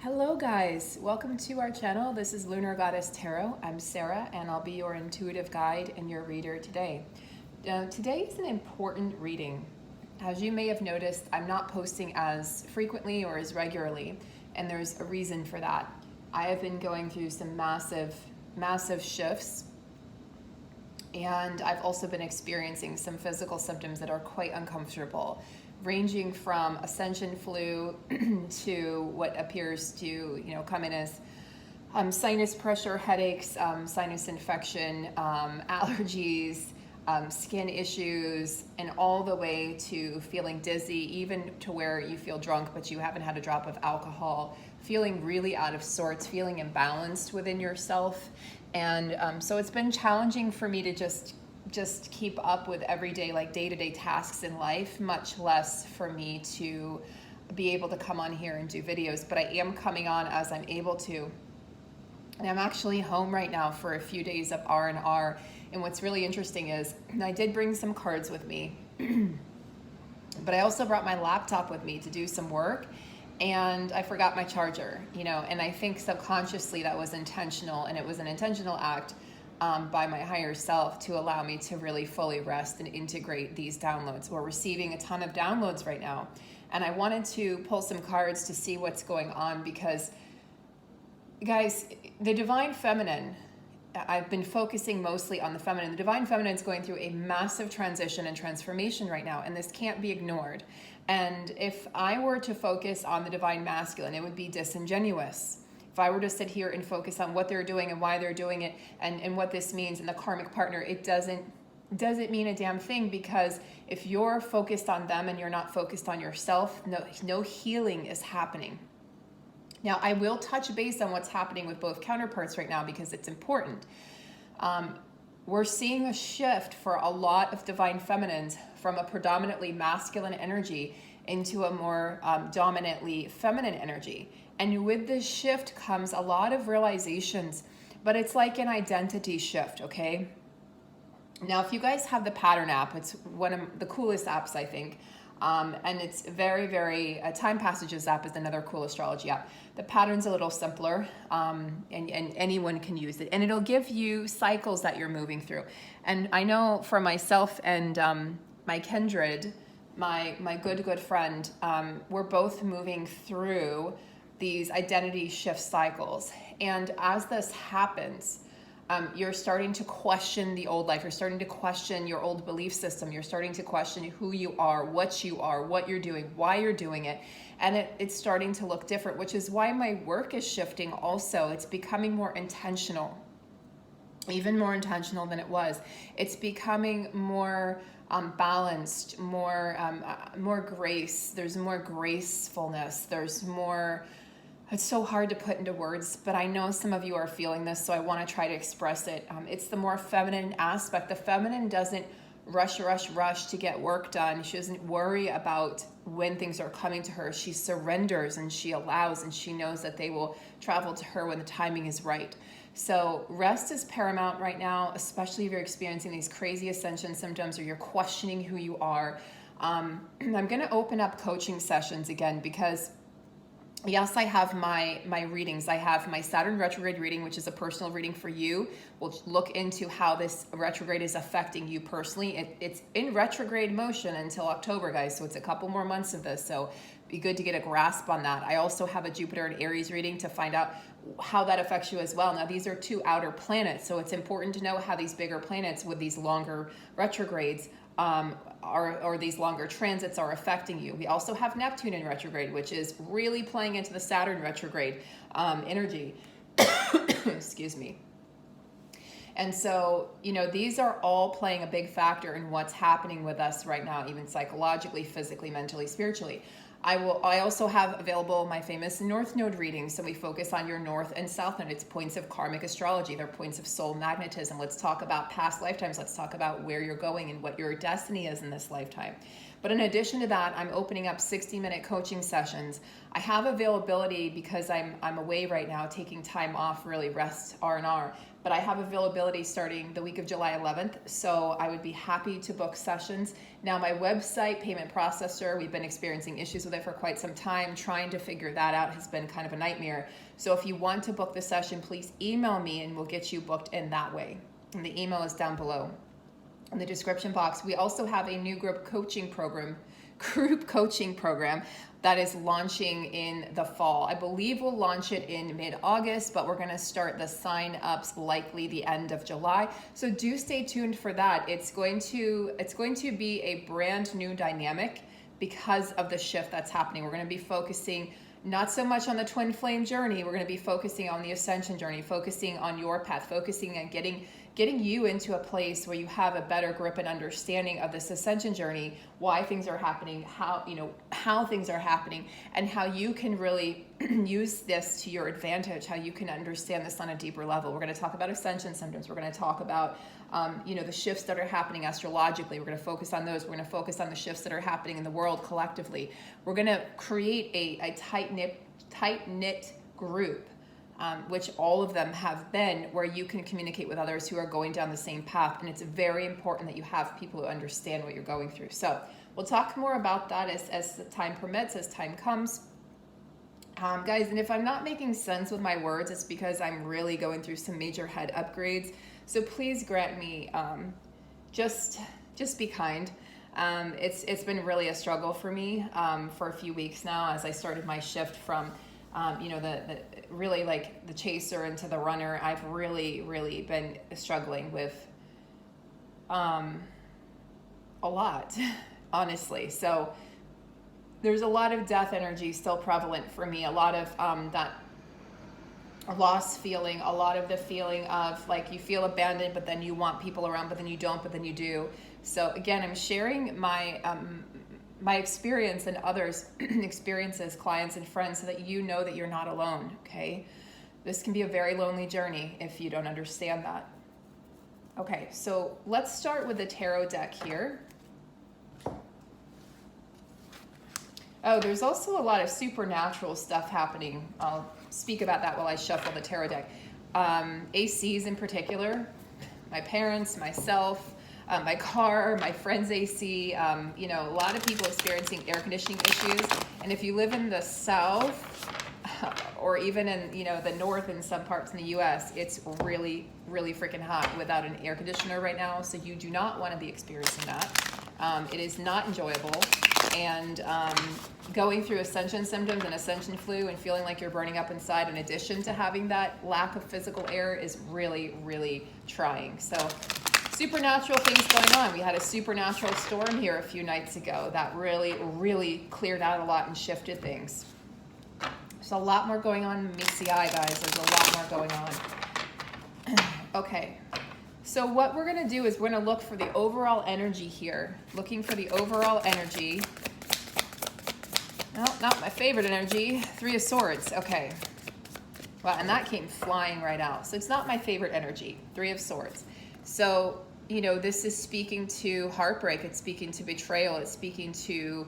Hello guys, welcome to our channel. This is Lunar Goddess Tarot. I'm Sarah and I'll be your intuitive guide and your reader today. Today is an important reading. As you may have noticed, I'm not posting as frequently or as regularly, and there's a reason for that. I have been going through some massive shifts, and I've also been experiencing some physical symptoms that are quite uncomfortable, ranging from ascension flu to what appears to come in as sinus pressure, headaches, sinus infection, allergies, skin issues, and all the way to feeling dizzy, even to where you feel drunk but you haven't had a drop of alcohol, feeling really out of sorts, feeling imbalanced within yourself. And so it's been challenging for me to just keep up with everyday, like day-to-day tasks in life, much less for me to be able to come on here and do videos. But I am coming on as I'm able to. And I'm actually home right now for a few days of R&R. And what's really interesting is I did bring some cards with me, but I also brought my laptop with me to do some work. And I forgot my charger, and I think subconsciously that was intentional, and it was an intentional act by my higher self to allow me to really fully rest and integrate these downloads. We're receiving a ton of downloads right now, and I wanted to pull some cards to see what's going on because, guys, the Divine Feminine, I've been focusing mostly on the feminine. The Divine Feminine is going through a massive transition and transformation right now, and this can't be ignored. And if I were to focus on the Divine Masculine, it would be disingenuous. If I were to sit here and focus on what they're doing and why they're doing it and what this means and the karmic partner, it doesn't mean a damn thing, because if you're focused on them and you're not focused on yourself, no healing is happening. Now, I will touch base on what's happening with both counterparts right now because it's important. We're seeing a shift for a lot of Divine Feminines from a predominantly masculine energy into a more dominantly feminine energy. And with this shift comes a lot of realizations, but it's like an identity shift, okay? Now, if you guys have the Pattern app, it's one of the coolest apps, I think. And it's very, very, Time Passages app is another cool astrology app. The pattern's a little simpler, and anyone can use it. And it'll give you cycles that you're moving through. And I know for myself and my kindred, my good friend, we're both moving through these identity shift cycles. And as this happens, you're starting to question the old life. You're starting to question your old belief system. You're starting to question who you are, what you're doing, why you're doing it. And it's starting to look different, which is why my work is shifting also. It's becoming more intentional, even more intentional than it was. It's becoming more balanced, more grace. There's more gracefulness. There's more. It's so hard to put into words, but I know some of you are feeling this, so I want to try to express it. It's the more feminine aspect. The feminine doesn't rush to get work done. She doesn't worry about when things are coming to her. She surrenders and she allows, and she knows that they will travel to her when the timing is right. So rest is paramount right now, especially if you're experiencing these crazy ascension symptoms or you're questioning who you are. I'm going to open up coaching sessions again because yes, I have my readings. I have my Saturn retrograde reading, which is a personal reading for you. We'll look into how this retrograde is affecting you personally. It's in retrograde motion until October, guys, so it's a couple more months of this, so be good to get a grasp on that. I also have a Jupiter and Aries reading to find out how that affects you as well. Now, these are two outer planets, so it's important to know how these bigger planets with these longer retrogrades or these longer transits are affecting you. We also have Neptune in retrograde, which is really playing into the Saturn retrograde energy. Excuse me. And so, these are all playing a big factor in what's happening with us right now, even psychologically, physically, mentally, spiritually. I also have available my famous North Node readings. So we focus on your North and South Node. It's points of karmic astrology. They're points of soul magnetism. Let's talk about past lifetimes. Let's talk about where you're going and what your destiny is in this lifetime. But in addition to that, I'm opening up 60-minute coaching sessions. I have availability because I'm away right now, taking time off, really rest R&R. But I have availability starting the week of July 11th, so I would be happy to book sessions. Now, my website payment processor, we've been experiencing issues with it for quite some time. Trying to figure that out has been kind of a nightmare. So if you want to book the session, please email me and we'll get you booked in that way. And the email is down below in the description box. We also have a new group coaching program that is launching in the fall. I believe we'll launch it in mid-August, but we're going to start the sign-ups likely the end of July. So do stay tuned for that. It's going to be a brand new dynamic because of the shift that's happening. We're going to be focusing not so much on the twin flame journey. We're going to be focusing on the ascension journey, focusing on your path, focusing on getting you into a place where you have a better grip and understanding of this ascension journey, why things are happening, how things are happening, and how you can really use this to your advantage, how you can understand this on a deeper level. We're going to talk about ascension symptoms. We're going to talk about the shifts that are happening astrologically. We're going to focus on those. We're going to focus on the shifts that are happening in the world collectively. We're going to create a tight-knit group, which all of them have been, where you can communicate with others who are going down the same path. And it's very important that you have people who understand what you're going through. So we'll talk more about that as the time permits, as time comes. Guys, and if I'm not making sense with my words, it's because I'm really going through some major head upgrades. So please grant me, just be kind. It's been really a struggle for me for a few weeks now as I started my shift from the really like the chaser into the runner. I've really been struggling with a lot, honestly. So there's a lot of death energy still prevalent for me, a lot of that loss feeling, a lot of the feeling of like you feel abandoned, but then you want people around, but then you don't, but then you do. So again, I'm sharing my experience and others' experiences, clients and friends, so that you know that you're not alone, okay? This can be a very lonely journey if you don't understand that. Okay, so let's start with the tarot deck here. Oh, there's also a lot of supernatural stuff happening. I'll speak about that while I shuffle the tarot deck. ACs in particular, my parents, myself, my car, my friend's AC, a lot of people experiencing air conditioning issues. And if you live in the South or even in, the North in some parts in the US, it's really freaking hot without an air conditioner right now. So you do not want to be experiencing that. It is not enjoyable. And going through ascension symptoms and ascension flu and feeling like you're burning up inside, in addition to having that lack of physical air, is really trying. So supernatural things going on. We had a supernatural storm here a few nights ago that really cleared out a lot and shifted things. There's a lot more going on in MCI, guys. There's a lot more going on. Okay. So what we're going to do is we're going to look for the overall energy here. Looking for the overall energy. No, not my favorite energy. 3 of Swords. Okay. Wow, and that came flying right out. So it's not my favorite energy. 3 of Swords. So, this is speaking to heartbreak. It's speaking to betrayal. It's speaking to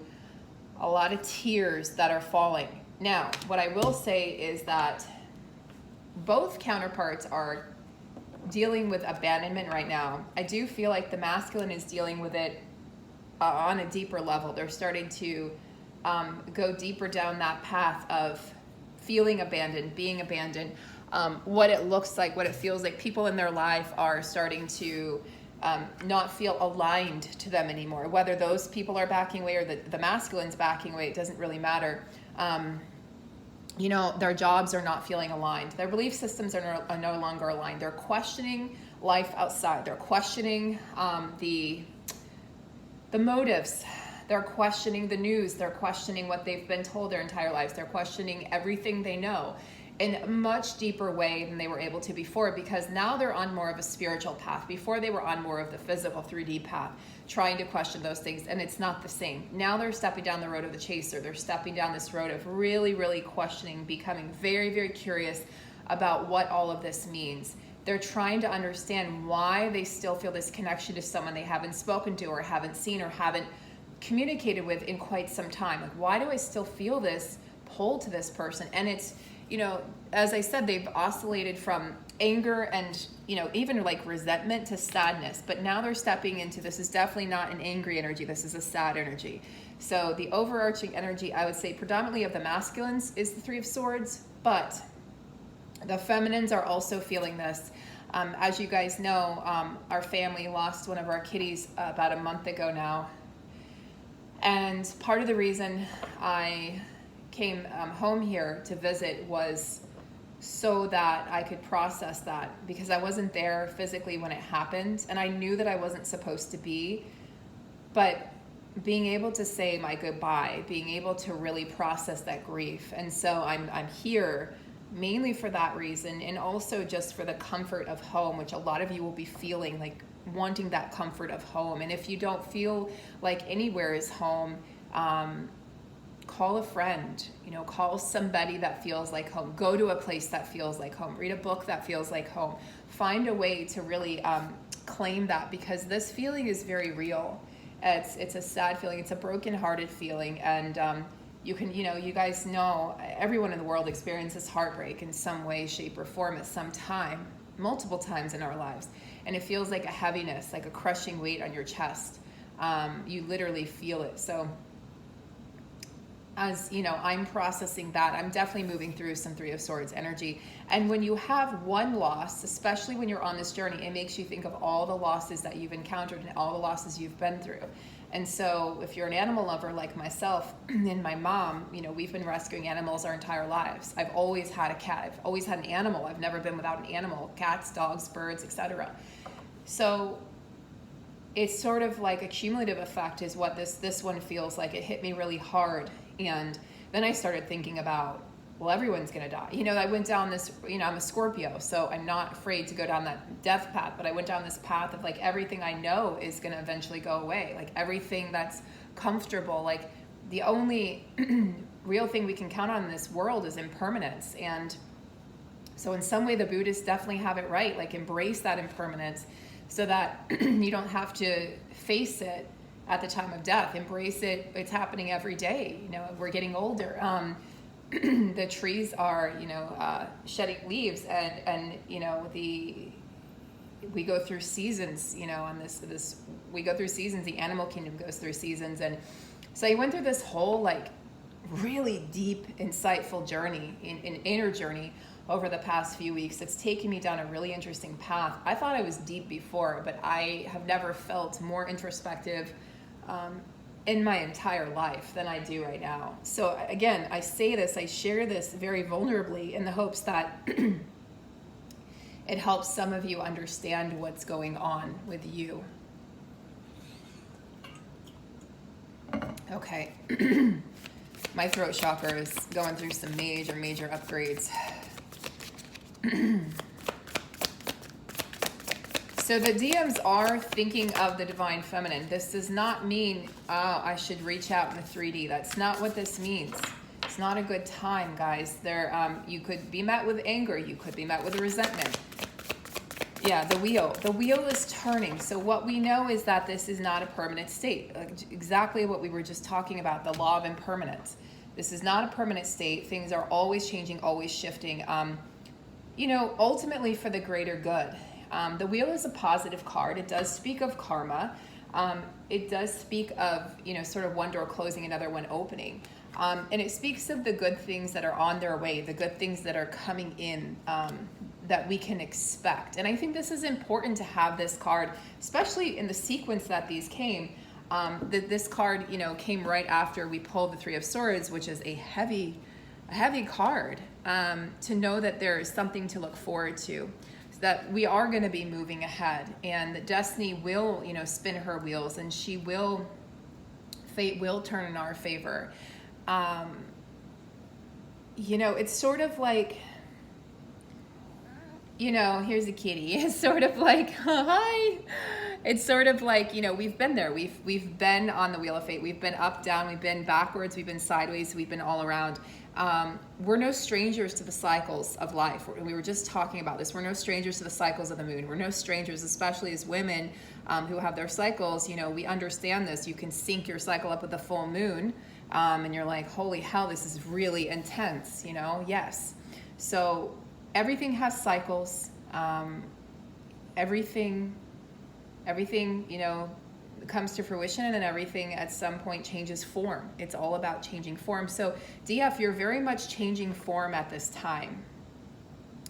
a lot of tears that are falling. Now, what I will say is that both counterparts are dealing with abandonment right now. I do feel like the masculine is dealing with it on a deeper level. They're starting to go deeper down that path of feeling abandoned, being abandoned, what it looks like, what it feels like. People in their life are starting to not feel aligned to them anymore. Whether those people are backing away or the masculine's backing away, it doesn't really matter. Their jobs are not feeling aligned. Their belief systems are no longer aligned. They're questioning life outside. They're questioning the motives. They're questioning the news. They're questioning what they've been told their entire lives. They're questioning everything they know in a much deeper way than they were able to before, because now they're on more of a spiritual path. Before, they were on more of the physical 3D path, trying to question those things, and it's not the same. Now they're stepping down the road of the chaser. They're stepping down this road of really questioning, becoming very curious about what all of this means. They're trying to understand why they still feel this connection to someone they haven't spoken to or haven't seen or haven't communicated with in quite some time. Like, why do I still feel this pull to this person? And it's, you know, as I said, they've oscillated from anger and, you know, even like resentment to sadness, but now they're stepping into, this is definitely not an angry energy, this is a sad energy. So the overarching energy, I would say predominantly of the masculines, is the Three of Swords, but the feminines are also feeling this. As you guys know, our family lost one of our kitties about a month ago now. And part of the reason I came home here to visit was so that I could process that, because I wasn't there physically when it happened, and I knew that I wasn't supposed to be, but being able to say my goodbye, being able to really process that grief. And so I'm here mainly for that reason, and also just for the comfort of home, which a lot of you will be feeling, like wanting that comfort of home. And if you don't feel like anywhere is home, call a friend, you know, call somebody that feels like home, go to a place that feels like home, read a book that feels like home, find a way to really claim that, because this feeling is very real. It's a sad feeling, it's a broken-hearted feeling, and you can, you know, you guys know, everyone in the world experiences heartbreak in some way, shape, or form at some time, multiple times in our lives, and it feels like a heaviness, like a crushing weight on your chest. You literally feel it. So as you know, I'm processing that. I'm definitely moving through some Three of Swords energy. And when you have one loss, especially when you're on this journey, it makes you think of all the losses that you've encountered and all the losses you've been through. And so if you're an animal lover like myself and my mom, you know, we've been rescuing animals our entire lives. I've always had a cat. I've always had an animal. I've never been without an animal, cats, dogs, birds, etc. So it's sort of like a cumulative effect is what this one feels like. It hit me really hard. And then I started thinking about, well, everyone's going to die. You know, I went down this, you know, I'm a Scorpio, so I'm not afraid to go down that death path, but I went down this path of like everything I know is going to eventually go away. Like everything that's comfortable, like the only real thing we can count on in this world is impermanence. And so in some way, the Buddhists definitely have it right, like embrace that impermanence so that you don't have to face it at the time of death. Embrace it. It's happening every day. You know, we're getting older. The trees are, you know, shedding leaves, and you know, we go through seasons. You know, on this we go through seasons. The animal kingdom goes through seasons, and so I went through this whole like really deep, insightful journey, an inner journey over the past few weeks. It's taken me down a really interesting path. I thought I was deep before, but I have never felt more introspective in my entire life than I do right now. So again, I say this, I share this very vulnerably in the hopes that it helps some of you understand what's going on with you. Okay. My throat chakra is going through some major upgrades. So the DMs are thinking of the divine feminine. This does not mean I should reach out in the 3D. That's not what this means. It's not a good time, guys. You could be met with anger. You could be met with resentment. Yeah, the wheel. The wheel is turning. So what we know is that this is not a permanent state. Exactly what we were just talking about, the law of impermanence. This is not a permanent state. Things are always changing, always shifting. You know, ultimately for the greater good. The wheel is a positive card. It does speak of karma. It does speak of, you know, sort of one door closing, another one opening. And it speaks of the good things that are on their way, the good things that are coming in that we can expect. And I think this is important to have this card, especially in the sequence that these came. This card, you know, came right after we pulled the Three of Swords, which is a heavy card, to know that there is something to look forward to. That we are going to be moving ahead, and that destiny will, you know, spin her wheels, and fate will turn in our favor. You know, it's sort of like, you know, here's a kitty. It's sort of like, hi, It's sort of like, you know, we've been there. We've been on the wheel of fate. We've been up, down, we've been backwards, we've been sideways, we've been all around. We're no strangers to the cycles of life. We were just talking about this. We're no strangers to the cycles of the moon. We're no strangers, especially as women who have their cycles. You know, we understand this. You can sync your cycle up with the full moon, and you're like, holy hell, this is really intense, you know? Yes. So everything has cycles. Everything, you know, comes to fruition, and then everything at some point changes form. It's all about changing form. So DF, you're very much changing form at this time.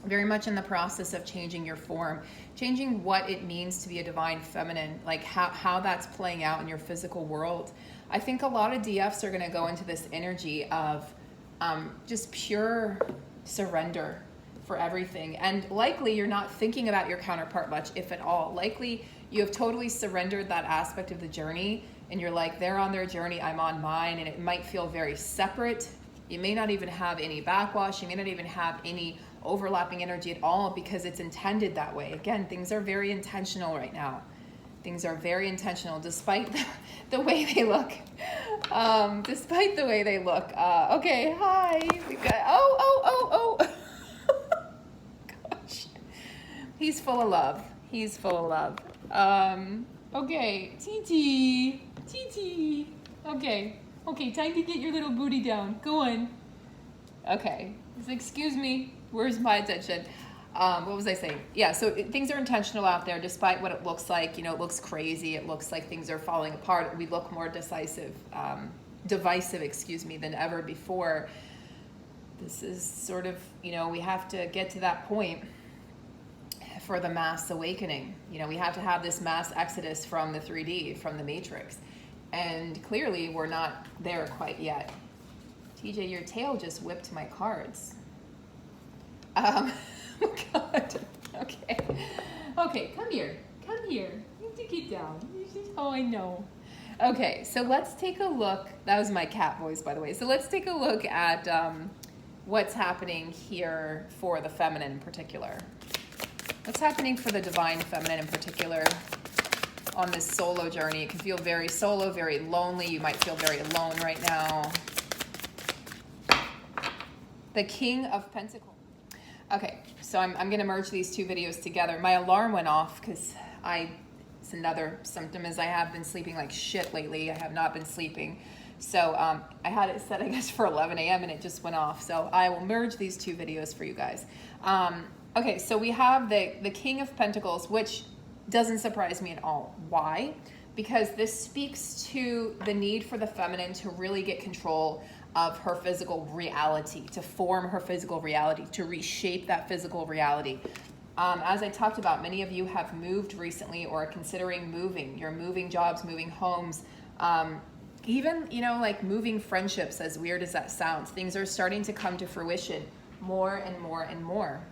Very much in the process of changing your form, changing what it means to be a divine feminine, like how that's playing out in your physical world. I think a lot of DFs are going to go into this energy of just pure surrender for everything. And likely you're not thinking about your counterpart much, if at all. Likely you have totally surrendered that aspect of the journey, and you're like, they're on their journey, I'm on mine, and it might feel very separate. You may not even have any backwash. You may not even have any overlapping energy at all, because it's intended that way. Again, things are very intentional right now. Things are very intentional, despite the way they look. Despite the way they look. Okay, hi. We've got, oh. Gosh. He's full of love. He's full of love. Okay, TT. Okay, time to get your little booty down. Go on. Okay, so excuse me. Where's my attention? What was I saying? Yeah, so things are intentional out there, despite what it looks like. You know, it looks crazy. It looks like things are falling apart. We look more divisive, than ever before. This is sort of, you know, we have to get to that point for the mass awakening. You know, we have to have this mass exodus from the 3D, from the matrix. And clearly we're not there quite yet. TJ, your tail just whipped my cards. Oh God. Okay, come here. You have to get down. Oh, I know. Okay, so let's take a look. That was my cat voice, by the way. So let's take a look at what's happening here for the feminine in particular. What's happening for the divine feminine in particular on this solo journey? It can feel very solo, very lonely. You might feel very alone right now. The King of Pentacles. Okay, so I'm going to merge these two videos together. My alarm went off because it's another symptom, is I have been sleeping like shit lately. I have not been sleeping. So I had it set, I guess, for 11 a.m. and it just went off. So I will merge these two videos for you guys. Okay, so we have the King of Pentacles, which doesn't surprise me at all. Why? Because this speaks to the need for the feminine to really get control of her physical reality, to form her physical reality, to reshape that physical reality. As I talked about, many of you have moved recently or are considering moving. You're moving jobs, moving homes, even, you know, like moving friendships, as weird as that sounds. Things are starting to come to fruition more and more and more.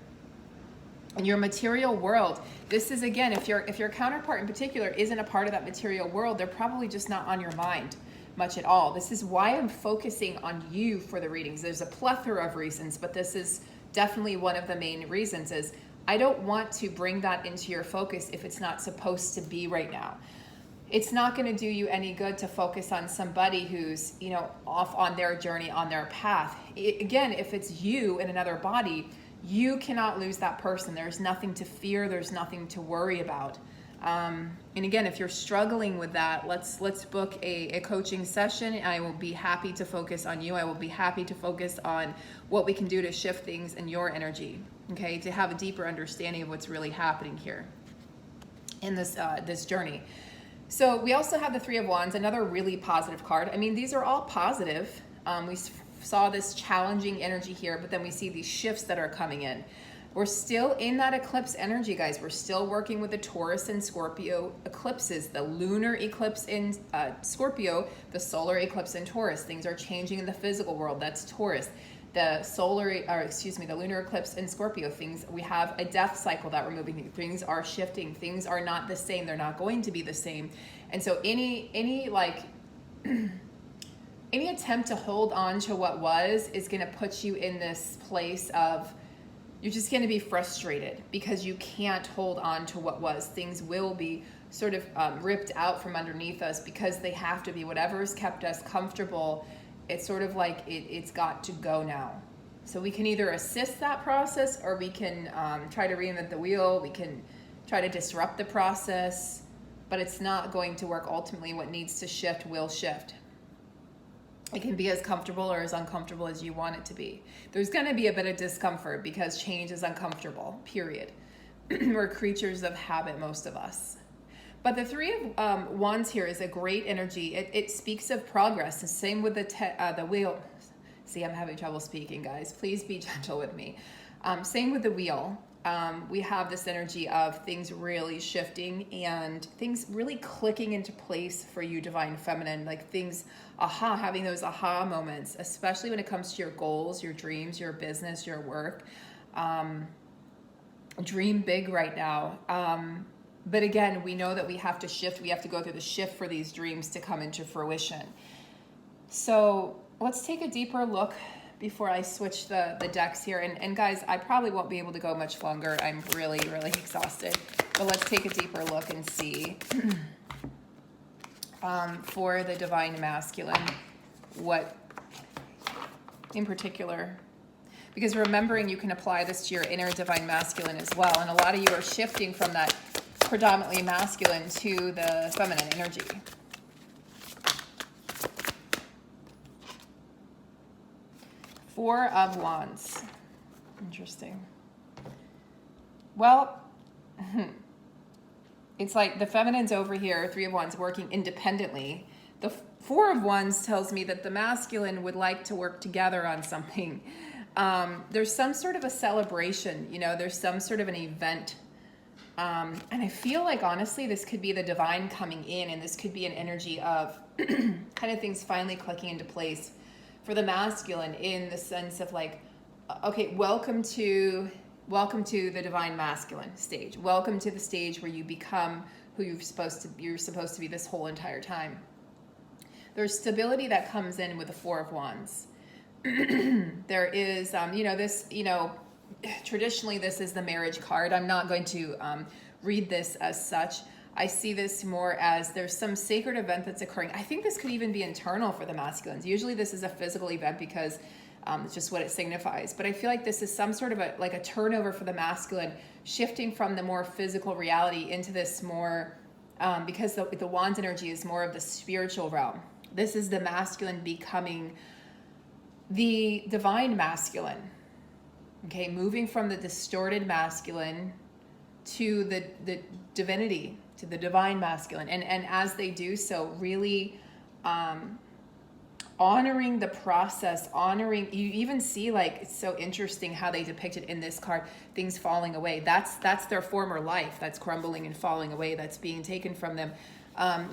In your material world, this is, again, if your counterpart in particular isn't a part of that material world, they're probably just not on your mind much at all. This is why I'm focusing on you for the readings. There's a plethora of reasons, but this is definitely one of the main reasons. Is I don't want to bring that into your focus if it's not supposed to be right now. It's not going to do you any good to focus on somebody who's, you know, off on their journey, on their path. Again, if it's you in another body, you cannot lose that person. There's nothing to fear. There's nothing to worry about. And again, if you're struggling with that, let's book a coaching session. I will be happy to focus on you. I will be happy to focus on what we can do to shift things in your energy, okay, to have a deeper understanding of what's really happening here in this journey. So we also have the Three of Wands, another really positive card. I mean, these are all positive. We saw this challenging energy here, but then we see these shifts that are coming in. We're still in that eclipse energy, guys. We're still working with the Taurus and Scorpio eclipses, the lunar eclipse in Scorpio, the solar eclipse in Taurus. Things are changing in the physical world. That's Taurus. The lunar eclipse in Scorpio, we have a death cycle that we're moving through. Things are shifting. Things are not the same. They're not going to be the same. And so any attempt to hold on to what was is going to put you in this place of, you're just going to be frustrated because you can't hold on to what was. Things will be sort of ripped out from underneath us because they have to be. Whatever has kept us comfortable, it's sort of like it's got to go now. So we can either assist that process, or we can try to reinvent the wheel. We can try to disrupt the process, but it's not going to work. Ultimately, what needs to shift will shift. It can be as comfortable or as uncomfortable as you want it to be. There's going to be a bit of discomfort because change is uncomfortable, period. We're creatures of habit, most of us. But the Three of Wands here is a great energy. It speaks of progress. The same with the wheel. See, I'm having trouble speaking, guys. Please be gentle with me. Same with the wheel. We have this energy of things really shifting and things really clicking into place for you, Divine Feminine. Like things, having those aha moments, especially when it comes to your goals, your dreams, your business, your work. Dream big right now. But again, we know that we have to shift. We have to go through the shift for these dreams to come into fruition. So let's take a deeper look before I switch the decks here. And guys, I probably won't be able to go much longer. I'm really, really exhausted. But let's take a deeper look and see for the Divine Masculine, what in particular, because remembering you can apply this to your inner Divine Masculine as well. And a lot of you are shifting from that predominantly masculine to the feminine energy. Four of Wands. Interesting. Well, it's like the feminine's over here, Three of Wands, working independently. The Four of Wands tells me that the masculine would like to work together on something. There's some sort of a celebration, there's some sort of an event. And I feel like, honestly, this could be the divine coming in, and this could be an energy of kind of things finally clicking into place for the masculine, in the sense of like, okay, welcome to the Divine Masculine stage. Welcome to the stage where you become who you're supposed to be this whole entire time. There's stability that comes in with the Four of Wands. There is, traditionally this is the marriage card. I'm not going to read this as such. I see this more as there's some sacred event that's occurring. I think this could even be internal for the masculines. Usually this is a physical event because it's just what it signifies. But I feel like this is some sort of a turnover for the masculine, shifting from the more physical reality into this more, because the Wands energy is more of the spiritual realm. This is the masculine becoming the Divine Masculine. Okay, moving from the distorted masculine to the divinity, to the Divine Masculine. And as they do so, really honoring the process, you even see, like, it's so interesting how they depict it in this card, things falling away. That's their former life that's crumbling and falling away, that's being taken from them.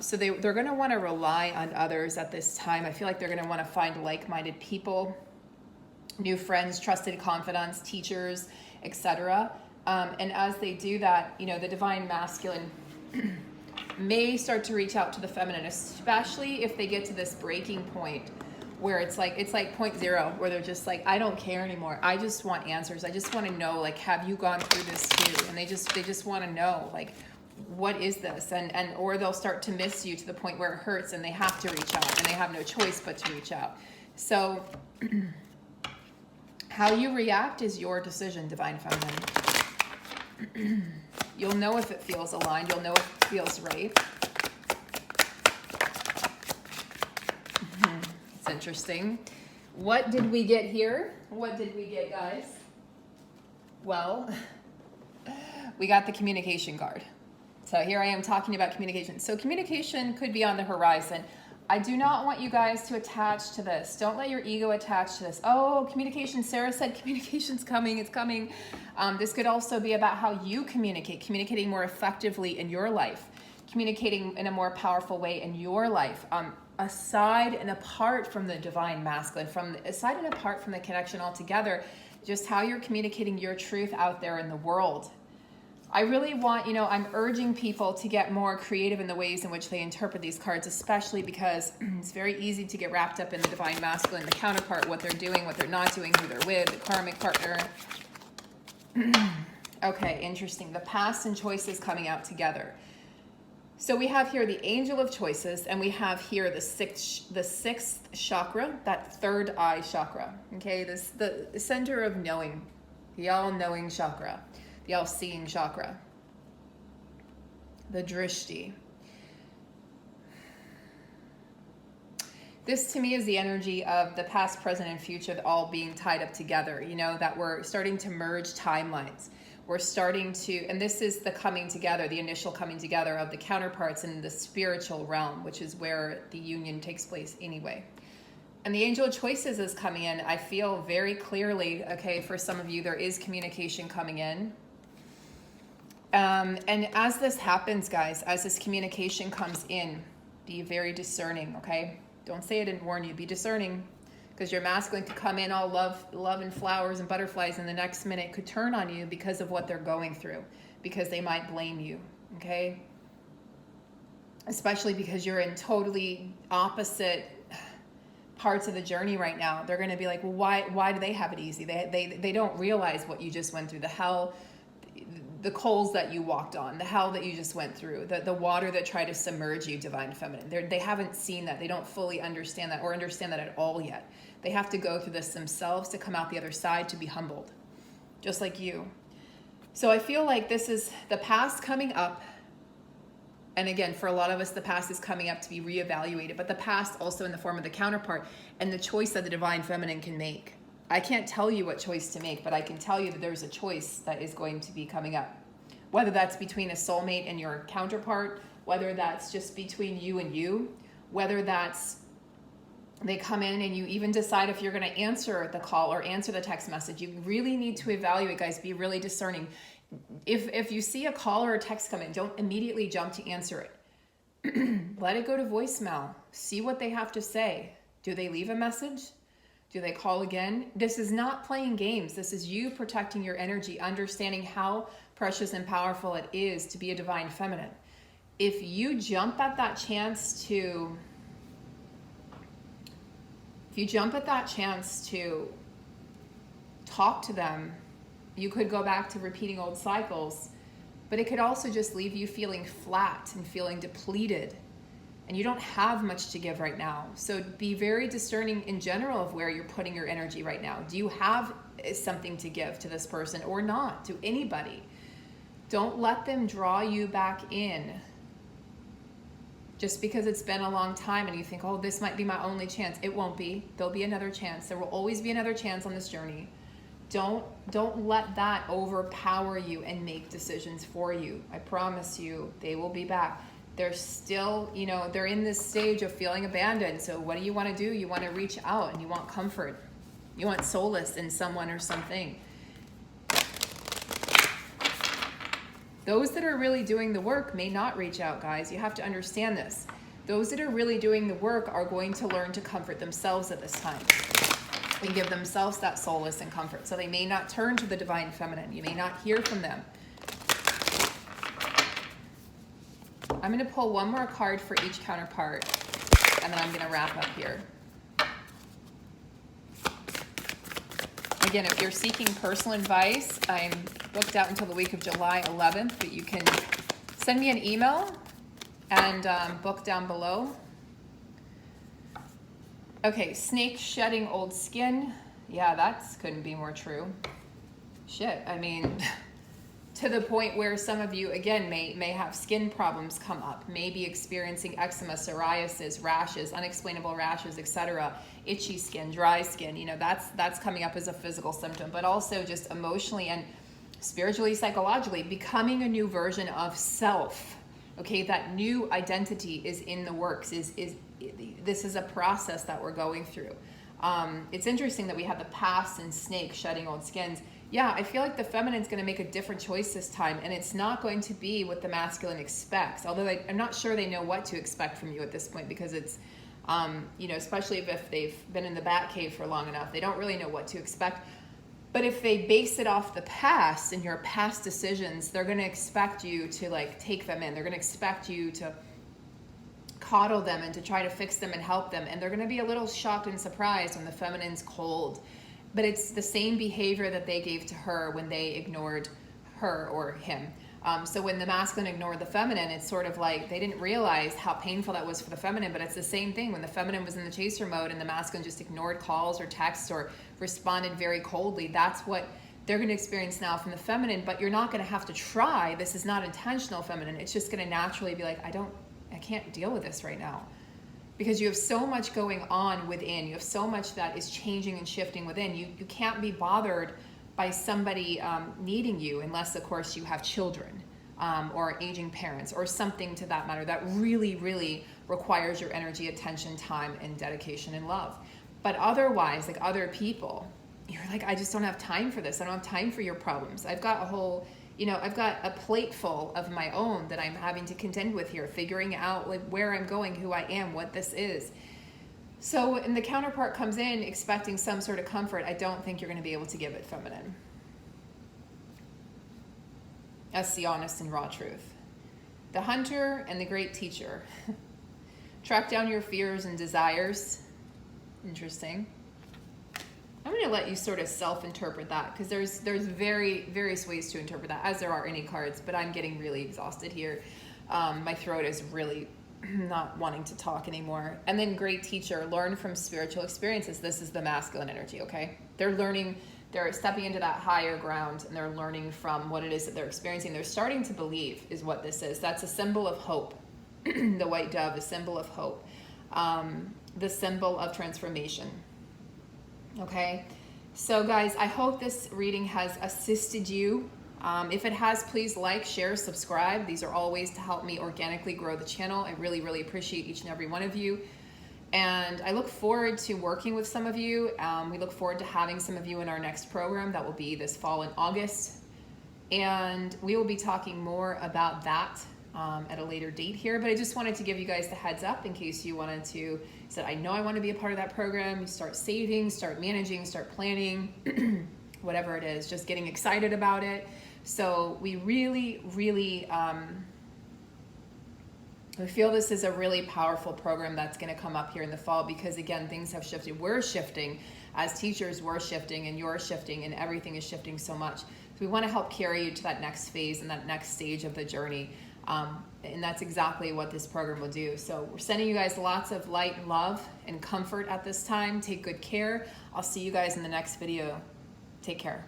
So they're going to want to rely on others at this time. I feel like they're going to want to find like-minded people, new friends, trusted confidants, teachers, etc. And as they do that, the Divine Masculine may start to reach out to the feminine, especially if they get to this breaking point where it's like point zero, where they're just like, I don't care anymore. I just want answers. I just want to know, like, have you gone through this too? And they just want to know, like, what is this? Or they'll start to miss you to the point where it hurts and they have to reach out, and they have no choice but to reach out. So how you react is your decision, Divine Feminine. You'll know if it feels aligned. You'll know if it feels right. It's interesting. What did we get here? What did we get, guys? Well, we got the communication card. So here I am talking about communication. So communication could be on the horizon. I do not want you guys to attach to this. Don't let your ego attach to this. Oh, communication, Sarah said communication's coming, it's coming. This could also be about how you communicating more effectively in your life, communicating in a more powerful way in your life, aside and apart from the Divine Masculine, aside and apart from the connection altogether, just how you're communicating your truth out there in the world. I really want, I'm urging people to get more creative in the ways in which they interpret these cards, especially because it's very easy to get wrapped up in the Divine Masculine, the counterpart, what they're doing, what they're not doing, who they're with, the karmic partner. Okay, interesting. The past and choices coming out together. So we have here the angel of choices, and we have here the sixth chakra, that third eye chakra. Okay, this the center of knowing, the all-knowing chakra, the all-seeing chakra, the drishti. This to me is the energy of the past, present, and future all being tied up together, you know, that we're starting to merge timelines. We're starting to, and this is the coming together, the initial coming together of the counterparts in the spiritual realm, which is where the union takes place anyway. And the angel of choices is coming in. I feel very clearly, okay, for some of you, there is communication coming in. And as this happens, guys, as this communication comes in, be very discerning, okay? Don't say I didn't warn you. Be discerning, because your masculine could come in all love and flowers and butterflies, and the next minute could turn on you because of what they're going through, because they might blame you, okay? Especially because you're in totally opposite parts of the journey right now. They're going to be like, well, why do they have it easy? They don't realize what you just went through, the hell, the coals that you walked on, the hell that you just went through, the water that tried to submerge you, divine feminine. They haven't seen that. They don't fully understand that, or understand that at all yet. They have to go through this themselves to come out the other side to be humbled, just like you. So I feel like this is the past coming up. And again, for a lot of us, the past is coming up to be reevaluated, but the past also in the form of the counterpart and the choice that the divine feminine can make. I can't tell you what choice to make, but I can tell you that there's a choice that is going to be coming up. Whether that's between a soulmate and your counterpart, whether that's just between you and you, whether that's they come in and you even decide if you're going to answer the call or answer the text message. You really need to evaluate, guys. Be really discerning. If you see a call or a text come in, don't immediately jump to answer it. Let it go to voicemail. See what they have to say. Do they leave a message? Do they call again? This is not playing games. This is you protecting your energy, understanding how precious and powerful it is to be a divine feminine. If you jump at that chance to talk to them, you could go back to repeating old cycles, but it could also just leave you feeling flat and feeling depleted. And you don't have much to give right now. So be very discerning in general of where you're putting your energy right now. Do you have something to give to this person or not, to anybody? Don't let them draw you back in just because it's been a long time and you think, oh, this might be my only chance. It won't be. There'll be another chance. There will always be another chance on this journey. Don't let that overpower you and make decisions for you. I promise you, they will be back. They're still, they're in this stage of feeling abandoned. So what do you want to do? You want to reach out and you want comfort. You want solace in someone or something. Those that are really doing the work may not reach out, guys. You have to understand this. Those that are really doing the work are going to learn to comfort themselves at this time and give themselves that solace and comfort. So they may not turn to the divine feminine. You may not hear from them. I'm going to pull one more card for each counterpart, and then I'm going to wrap up here. Again, if you're seeking personal advice, I'm booked out until the week of July 11th, but you can send me an email and book down below. Okay, snake shedding old skin. Yeah, that couldn't be more true. Shit, I mean... to the point where some of you, again, may have skin problems come up, may be experiencing eczema, psoriasis, rashes, unexplainable rashes, etc., itchy skin, dry skin. That's coming up as a physical symptom, but also just emotionally and spiritually, psychologically, becoming a new version of self. Okay, that new identity is in the works. This is a process that we're going through. It's interesting that we have the past and snake shedding old skins. Yeah, I feel like the feminine's going to make a different choice this time, and it's not going to be what the masculine expects. Although I'm not sure they know what to expect from you at this point, because it's, especially if they've been in the bat cave for long enough, they don't really know what to expect. But if they base it off the past and your past decisions, they're going to expect you to take them in. They're going to expect you to coddle them and to try to fix them and help them. And they're going to be a little shocked and surprised when the feminine's cold. But it's the same behavior that they gave to her when they ignored her or him. So when the masculine ignored the feminine, it's sort of like they didn't realize how painful that was for the feminine, but it's the same thing. When the feminine was in the chaser mode and the masculine just ignored calls or texts or responded very coldly, that's what they're going to experience now from the feminine. But you're not going to have to try. This is not intentional feminine. It's just going to naturally be like, I can't deal with this right now. Because you have so much going on within. You have so much that is changing and shifting within. You can't be bothered by somebody needing you unless, of course, you have children or aging parents or something to that matter that really, really requires your energy, attention, time, and dedication and love. But otherwise, like other people, you're like, I just don't have time for this. I don't have time for your problems. I've got a whole, I've got a plate full of my own that I'm having to contend with here, figuring out like where I'm going, who I am, what this is. So when the counterpart comes in expecting some sort of comfort, I don't think you're going to be able to give it feminine. That's the honest and raw truth. The hunter and the great teacher. Track down your fears and desires. Interesting. I'm going to let you sort of self-interpret that because there's various ways to interpret that, as there are any cards, but I'm getting really exhausted here. My throat is really not wanting to talk anymore. And then great teacher, learn from spiritual experiences. This is the masculine energy, okay? They're learning, they're stepping into that higher ground and they're learning from what it is that they're experiencing. They're starting to believe is what this is. That's a symbol of hope. The white dove, a symbol of hope. The symbol of transformation. Okay? So guys, I hope this reading has assisted you. If it has, please like, share, subscribe. These are all ways to help me organically grow the channel. I really, really appreciate each and every one of you. And I look forward to working with some of you. We look forward to having some of you in our next program that will be this fall in August. And we will be talking more about that at a later date here. But I just wanted to give you guys the heads up in case you wanted to, said, I know I want to be a part of that program. You start saving, start managing, start planning, whatever it is, just getting excited about it. So we really, really, we feel this is a really powerful program that's going to come up here in the fall because, again, things have shifted. We're shifting. As teachers, we're shifting and you're shifting and everything is shifting so much. So we want to help carry you to that next phase and that next stage of the journey. And that's exactly what this program will do. So we're sending you guys lots of light and love and comfort at this time. Take good care. I'll see you guys in the next video. Take care.